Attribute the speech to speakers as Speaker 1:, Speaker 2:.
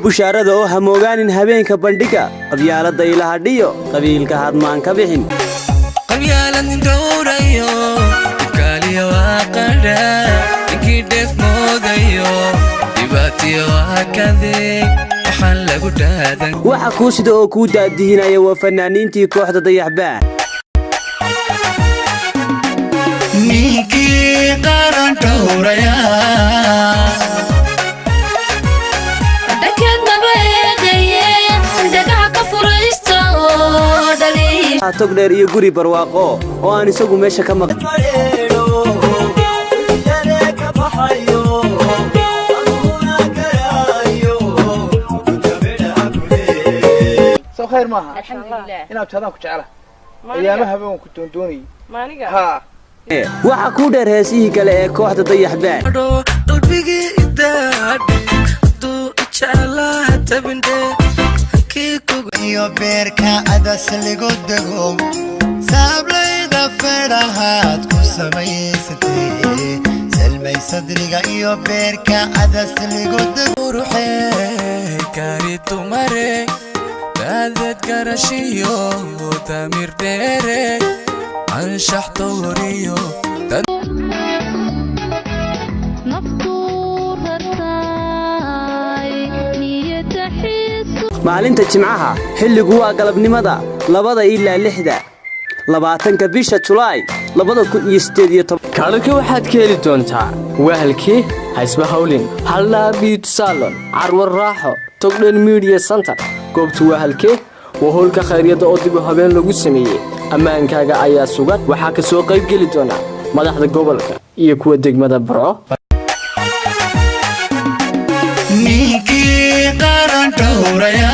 Speaker 1: bushaarada oo hamogaanin habeenka bandhiga qabyaalada ilaha dhiyo qabiilka hadmaan ka bixin
Speaker 2: qabyaalad indhowrayo kaaliyo aqara inkii dheef moodayo dhibaatiyo akadeg waxaan lagu dhaadan
Speaker 1: waxa kuu sida oo kuu daadihinaya waa fanaaniintii kooxda dayaxbaa
Speaker 2: ninkii qaran dhowraya
Speaker 1: togdheer iyo guri barwaaqo oo aan isagu meesha ka maqan
Speaker 3: soo khayr maaha alxamdulillah inaad taadaan ku jecela ayaamaha habeen ku doondoonay maaniga ha
Speaker 1: waxa ku dheer heesihii kale ee kooxda dayaxbaa
Speaker 2: qalbigii idaadhi duu jeclaa tabinde iyo beerka adas ligu dego saablayda fedhahaad ku samaysatay salmay sadriga iyo beerka adas ligu dego ruuxee kari tumare daadad garashiyo tamir dheere anshax tawriyo
Speaker 1: maalinta jimcaha xilligu waa galabnimada 2 ilaa 6 20 bisha July 2018
Speaker 4: kaarka waxaad ka heli doontaa wahalkii haysba hawlin halna beauty salon carwar raaxo togdhen media center goobta wahalkii waa howlka khayriyada oo dib u habeen lagu sameeyay ammaankaaga ayaa sugan waxaa ka soo qayb geli doona madaxda gobolka iyo kuwa degmada Barco
Speaker 2: ninkii qaran dhowraya